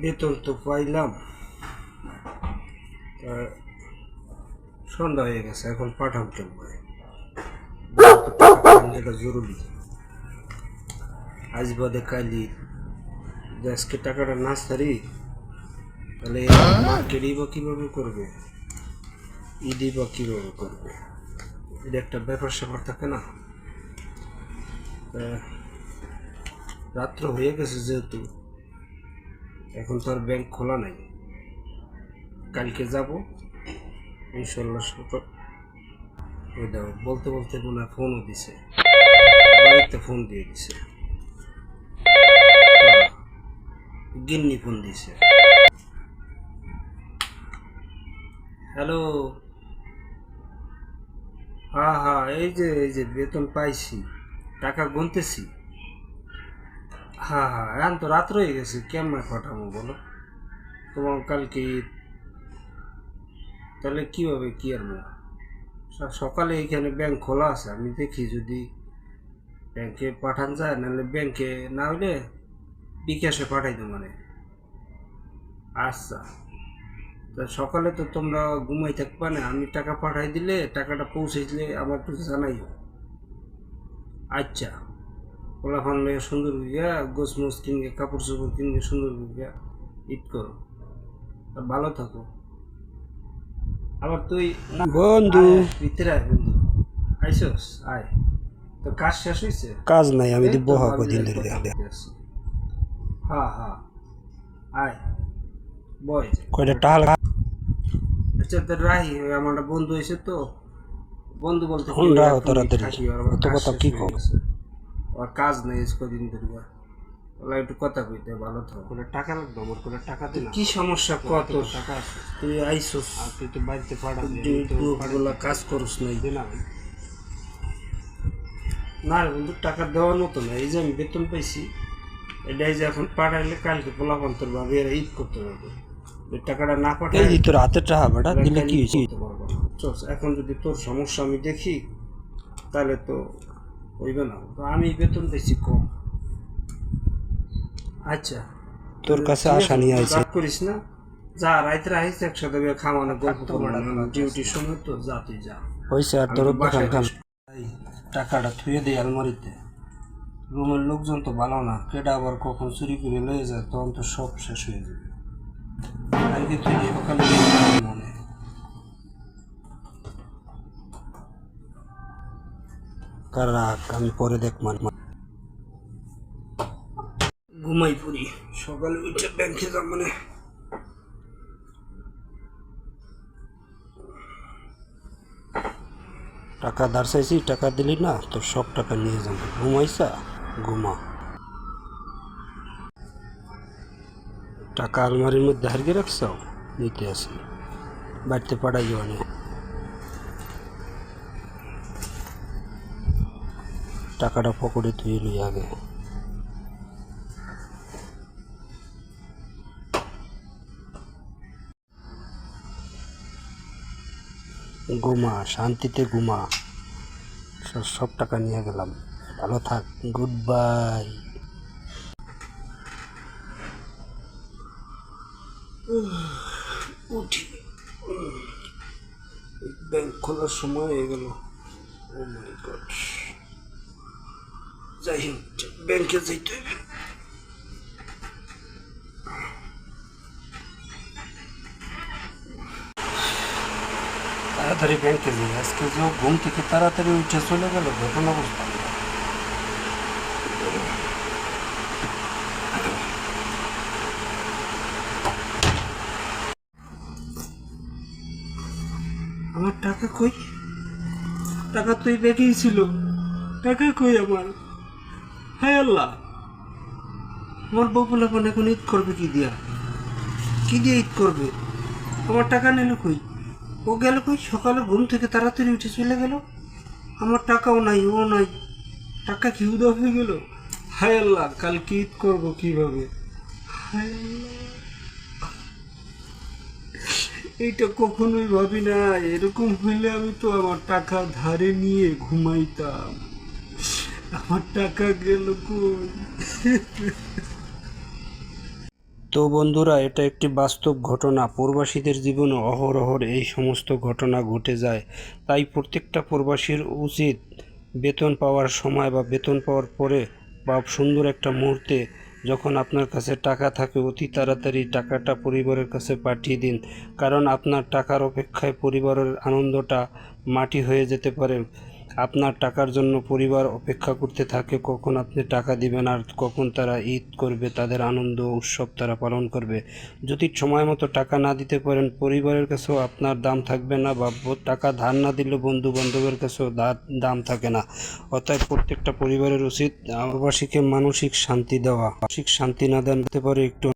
বেতন তো পাইলাম, সন্ধ্যা হয়ে গেছে, এখন পাঠাম কেমন? এটা জরুরি, আজ বাদে কালি আজকে টাকাটা না সারি তাহলে মার্কেটই বা কীভাবে করবে, ঈদই বা কীভাবে করবে, এটা একটা ব্যাপার স্যাপার থাকে না। রাত্র হয়ে গেছে যেহেতু, এখন তো আর ব্যাংক খোলা নাই, কালকে যাব ইনশাল্লাহ সকাল। ওই দাও বলতে বলতে মনে হয় ফোনও দিছে, বাড়িতে ফোন দিয়ে দিছে, গিন্নি ফোন দিছে। হ্যালো, হ্যাঁ হ্যাঁ, এই যে বেতন পাইছি, টাকা গুনতেছি। হ্যাঁ হ্যাঁ, এখন তো রাত্র হয়ে গেছে, কেমন পাঠাবো বলো? তোমার কালকে তাহলে কীভাবে কি আর সকালে এইখানে ব্যাংক খোলা আছে, আমি দেখি যদি ব্যাংকে পাঠান যায়, নাহলে ব্যাংকে না হইলে বিকাশে পাঠাই দেবো মানে। আচ্ছা, তা সকালে তো তোমরা ঘুমাই থাকবা না, আমি টাকা পাঠাই দিলে, টাকাটা পৌঁছে দিলে আমার একটু জানাইও। আচ্ছা, পোলাফান লইয়া সুন্দর গিয়া গোছ মোছ কিনবে, কাপড় চোপড় কিনবে, সুন্দর গিয়া ঈদ করো, ভালো থাকো। আবার তুই বন্ধু ভিতরে আয়, বন্ধু আইসস আয়। তো কাজ শেষ হয়েছে? কাজ নাই, আমি দিব কদিন ধরে। হ্যাঁ হ্যাঁ, আয় বয় কয়টা টাল। আচ্ছা তো রাহি, আমার একটা বন্ধু এসে তো, বন্ধু বলতে কথা কি কম, আর কাজ নেই কদিন ধরে, ওলা একটু কথা কইতে ভালো থাকো। কোনো টাকা লাগবে আমার, কোনো টাকা দিন। কি সমস্যা, কত টাকা আছে? তুই আইসস আর তুই তো বাড়িতে পাঠাবি, ওগুলা কাজ করস নাই না ভাই। না বন্ধু, টাকা দেওয়ার মতো না, এই যে আমি বেতন পাইছি, এটাই যে এখন পাঠাইলে কালকে পোলাপান তোর ভাবি এরা ঈদ করতে পারবে। টাকাটা না পাঠাই তোর হাতে টাকা বেটা দিলে কি হয়েছে? এখন যদি তোর সমস্যা আমি দেখি তাহলে তো হইবে না, আমি বেতন পেয়েছি কম। আচ্ছা, তোর কাছে আশা নিয়ে আইছি, করিস না, যা রাইতে আইস একসাথে খাওয়ানো গল্প করবো, ডিউটির সময় তো যা, তুই যা হয়েছে। আর তোর টাকাটা থুয়ে দিই আলমারিতে, রুমের লোকজন তো ভালো না, কেটা আবার কখন চুরি করে লয়ে যায়, তখন তো সব শেষ হয়ে যাবে। কালকে তুই সকালে মনে রাখ, আমি পরে দেখ মান ঘুমাই পড়ি, সকালে উঠে ব্যাংকে যাব মানে। টাকা ধার চাইছি, টাকা দিলি না, তোর সব টাকা নিয়ে যাবো। ঘুমাইছা, ঘুমা। টাকা আলমারির মধ্যে হারিয়ে রাখছ, নিতে আসি, বাড়িতে পাঠাই যাওয়া। টাকাটা পকেটে তুই লই আগে। ঘুমা, শান্তিতে ঘুমা, সব টাকা নিয়ে গেলাম, ভালো থাক, গুড বাই। উঠি, ব্যাংক খোলার সময় হয়ে গেল। ও মাই গড, যাই হোক ব্যাংকে যাইতে হবে। তাড়াতাড়ি ব্যাংকে যাই, আজকে যে ঘুম থেকে তাড়াতাড়ি উঠে চলে গেল, ঘটনা বুঝলাম না। আমার টাকা কই? টাকা তো এই ব্যাগেই ছিল, টাকা কই আমার? হায় আল্লাহ, আমার বপুলাপন এখন ঈদ করবে কি দিয়া? কি দিয়ে ঈদ করবে? আমার টাকা নিল কই? ও গেল কই? সকালে ঘুম থেকে তাড়াতাড়ি উঠে চলে গেল, আমার টাকাও নাই, ও নাই, টাকা কি উদা হয়ে গেল? হায় আল্লাহ, কালকে ঈদ করবো কিভাবে? হায় আল্লাহ, এইটা কখনোই ভাবি না, এরকম হইলে আমি তো আমার টাকা ধারে নিয়ে ঘুমাইতাম, আমার টাকা গেল কই? তো বন্ধুরা, এটা একটি বাস্তব ঘটনা। প্রবাসীদের জীবনে অহরহ এই সমস্ত ঘটনা ঘটে যায়। তাই প্রত্যেকটা প্রবাসীর উচিত বেতন পাওয়ার সময় বা বেতন পাওয়ার পরে বা সুন্দর একটা মুহূর্তে যখন আপনার কাছে টাকা থাকে অতি তাড়াতাড়ি টাকাটা পরিবারের কাছে পাঠিয়ে দিন। কারণ আপনার টাকার অপেক্ষায় পরিবারের আনন্দটা মাটি হয়ে যেতে পারে। আপনার টাকার জন্য পরিবার অপেক্ষা করতে থাকে কখন আপনি টাকা দিবেন আর কখন তারা ঈদ করবে, তাদের আনন্দ উৎসব তারা পালন করবে। যদি সময় মতো টাকা না দিতে পারেন, পরিবারের কাছেও আপনার দাম থাকবে না, বা টাকা ধার না দিলে বন্ধু বান্ধবের কাছেও দাম থাকে না। অতএব প্রত্যেকটা পরিবারের উচিত প্রবাসীকে মানসিক শান্তি দেওয়া। মানসিক শান্তি না দিতে পারে একটু